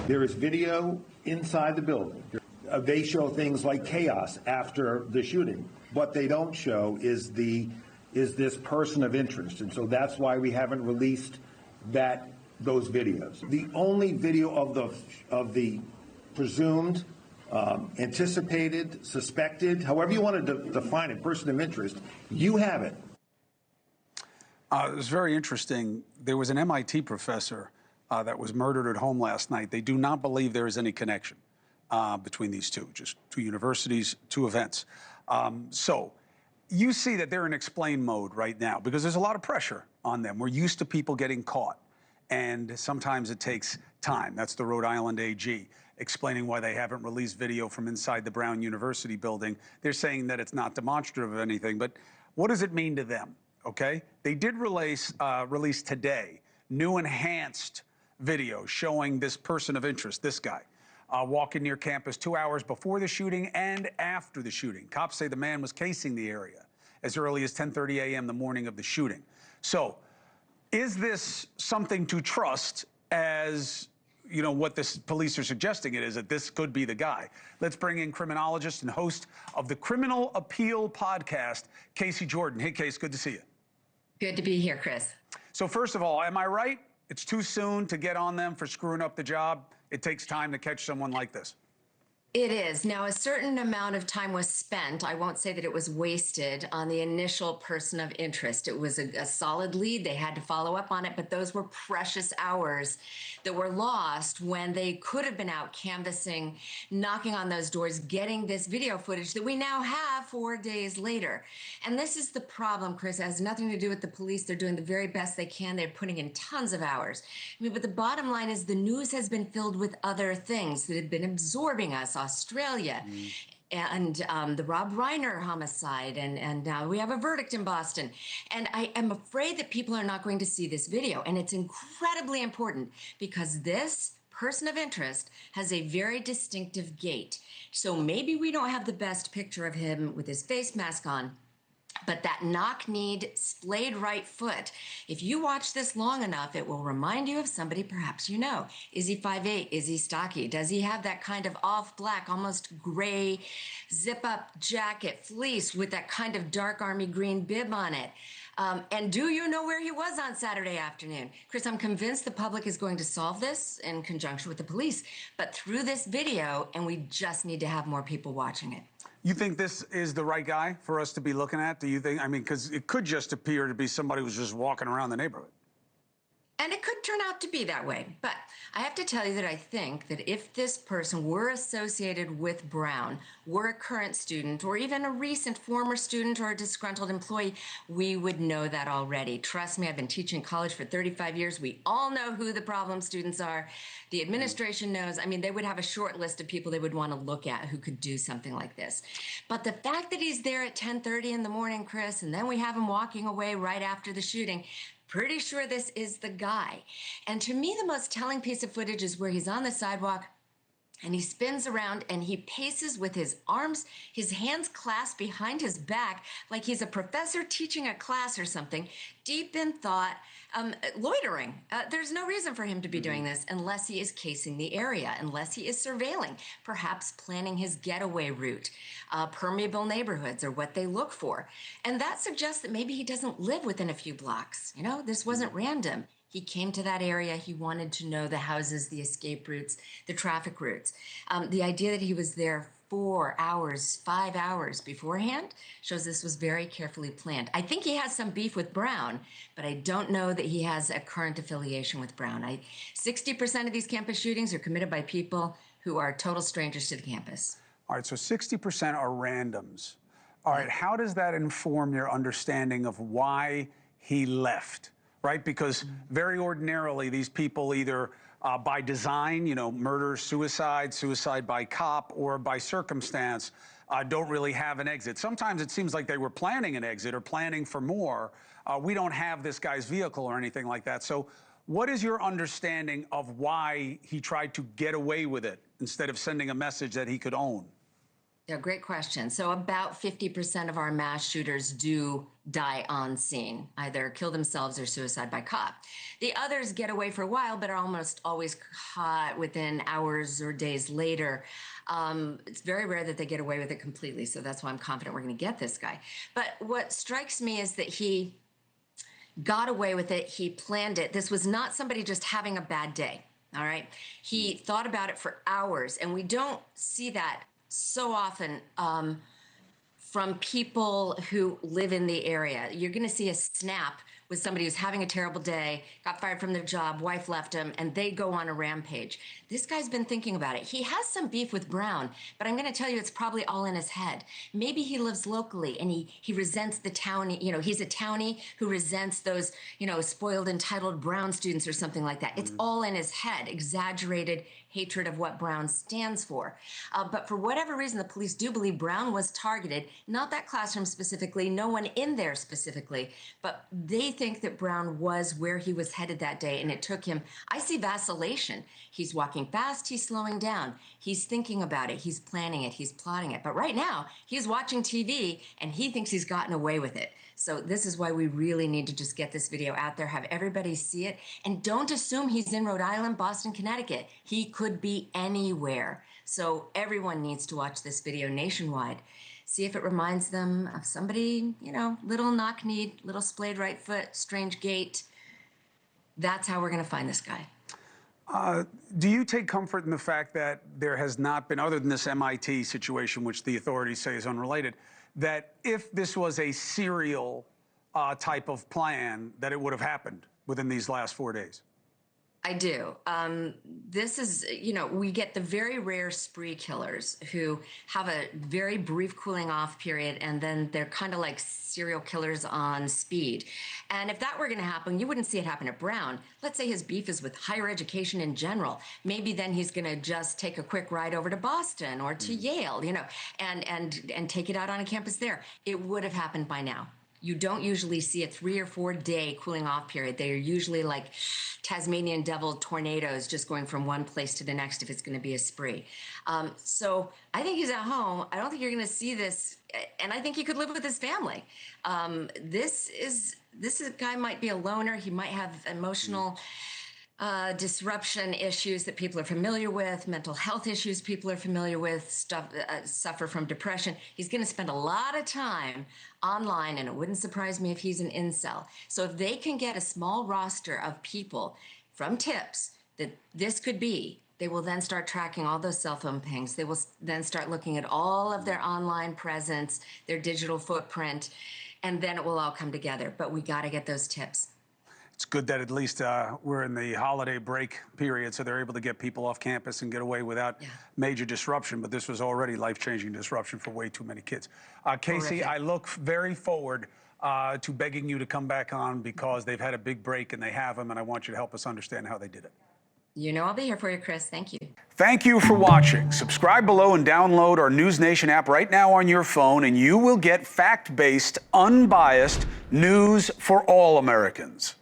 There is video inside the building. They show things like chaos after the shooting. What they don't show is this person of interest, and so that's why we haven't released those videos. The only video of the presumed, anticipated, suspected, however you want to define it, person of interest, you have it. It was very interesting. There was an MIT professor that was murdered at home last night. They do not believe there is any connection between these two, just two universities, two events. So you see that they're in explain mode right now because there's a lot of pressure on them. We're used to people getting caught, and sometimes it takes time. That's the Rhode Island AG explaining why they haven't released video from inside the Brown University building. They're saying that it's not demonstrative of anything, but what does it mean to them? Okay, they did release today new enhanced video showing this person of interest, this guy, walking near campus 2 hours before the shooting and after the shooting. Cops say the man was casing the area as early as 10:30 a.m. the morning of the shooting. So is this something to trust as, you know, what the police are suggesting it is, that this could be the guy? Let's bring in criminologist and host of the Criminal Appeal podcast, Casey Jordan. Hey, Case, good to see you. Good to be here, Chris. So first of all, am I right? It's too soon to get on them for screwing up the job. It takes time to catch someone like this. It is. Now, a certain amount of time was spent. I won't say that it was wasted on the initial person of interest. It was a solid lead. They had to follow up on it, but those were precious hours that were lost when they could have been out canvassing, knocking on those doors, getting this video footage that we now have 4 days later. And this is the problem, Chris. It has nothing to do with the police. They're doing the very best they can. They're putting in tons of hours. I mean, but the bottom line is the news has been filled with other things that have been absorbing us. Australia, and the Rob Reiner homicide, and now we have a verdict in Boston. And I am afraid that people are not going to see this video. And it's incredibly important because this person of interest has a very distinctive gait. So maybe we don't have the best picture of him with his face mask on, but that knock-kneed, splayed right foot, if you watch this long enough, it will remind you of somebody perhaps you know. Is he 5'8"? Is he stocky? Does he have that kind of off-black, almost gray, zip-up jacket, fleece with that kind of dark army green bib on it? And do you know where he was on Saturday afternoon? Chris, I'm convinced the public is going to solve this in conjunction with the police, but through this video, and we just need to have more people watching it. You think this is the right guy for us to be looking at? Do you think, I mean, because it could just appear to be somebody who's just walking around the neighborhood. And it could turn out to be that way. But I have to tell you that I think that if this person were associated with Brown, were a current student, or even a recent former student or a disgruntled employee, we would know that already. Trust me, I've been teaching college for 35 years. We all know who the problem students are. The administration knows. I mean, they would have a short list of people they would want to look at who could do something like this. But the fact that he's there at 10:30 in the morning, Chris, and then we have him walking away right after the shooting, pretty sure this is the guy. And to me, the most telling piece of footage is where he's on the sidewalk and he spins around and he paces with his arms, his hands clasped behind his back, like he's a professor teaching a class or something, deep in thought, loitering. There's no reason for him to be doing this unless he is casing the area, unless he is surveilling, perhaps planning his getaway route. Permeable neighborhoods are what they look for. And that suggests that maybe he doesn't live within a few blocks. You know, this wasn't random. He came to that area. He wanted to know the houses, the escape routes, the traffic routes. The idea that he was there 4 hours, 5 hours beforehand shows this was very carefully planned. I think he has some beef with Brown, but I don't know that he has a current affiliation with Brown. 60% of these campus shootings are committed by people who are total strangers to the campus. All right, so 60% are randoms. All right, how does that inform your understanding of why he left? Right? Because very ordinarily, these people either by design, you know, murder, suicide, suicide by cop, or by circumstance, don't really have an exit. Sometimes it seems like they were planning an exit or planning for more. We don't have this guy's vehicle or anything like that. So what is your understanding of why he tried to get away with it instead of sending a message that he could own? Yeah, great question. So about 50% of our mass shooters do die on scene, either kill themselves or suicide by cop. The others get away for a while, but are almost always caught within hours or days later. It's very rare that they get away with it completely. So that's why I'm confident we're going to get this guy. But what strikes me is that he got away with it. He planned it. This was not somebody just having a bad day. All right. He thought about it for hours, and we don't see that so often from people who live in the area. You're going to see a snap with somebody who's having a terrible day, got fired from their job, wife left him, and they go on a rampage. This guy's been thinking about it. He has some beef with Brown, but I'm going to tell you it's probably all in his head. Maybe he lives locally and he resents the townie, he's a townie who resents those, spoiled, entitled Brown students or something like that. It's all in his head, exaggerated hatred of what Brown stands for. But for whatever reason, the police do believe Brown was targeted, not that classroom specifically, no one in there specifically, but they think that Brown was where he was headed that day, and it took him, I see vacillation. He's walking fast, he's slowing down, he's thinking about it, he's planning it, he's plotting it. But right now, he's watching TV, and he thinks he's gotten away with it. So this is why we really need to just get this video out there, have everybody see it, and don't assume he's in Rhode Island, Boston, Connecticut. He could be anywhere. So everyone needs to watch this video nationwide. See if it reminds them of somebody, little knock-kneed, little splayed right foot, strange gait. That's how we're going to find this guy. Do you take comfort in the fact that there has not been, other than this MIT situation, which the authorities say is unrelated, that if this was a serial type of plan, that it would have happened within these last 4 days? I do. This is, we get the very rare spree killers who have a very brief cooling off period, and then they're kind of like serial killers on speed. And if that were going to happen, you wouldn't see it happen at Brown. Let's say his beef is with higher education in general. Maybe then he's going to just take a quick ride over to Boston or to Yale, and take it out on a campus there. It would have happened by now. You don't usually see a 3 or 4 day cooling off period. They are usually like Tasmanian devil tornadoes, just going from one place to the next if it's going to be a spree. So I think he's at home. I don't think you're going to see this, and I think he could live with his family. This guy might be a loner. He might have emotional disruption issues that people are familiar with, mental health issues people are familiar with, suffer from depression. He's going to spend a lot of time online, and it wouldn't surprise me if he's an incel. So if they can get a small roster of people from tips that this could be, they will then start tracking all those cell phone pings. They will then start looking at all of their online presence, their digital footprint, and then it will all come together. But we got to get those tips. It's good that at least we're in the holiday break period, so they're able to get people off campus and get away without major disruption. But this was already life-changing disruption for way too many kids. Casey, I look very forward to begging you to come back on, because they've had a big break and they have them, and I want you to help us understand how they did it. I'll be here for you, Chris. Thank you. Thank you for watching. Subscribe below and download our NewsNation app right now on your phone, and you will get fact-based, unbiased news for all Americans.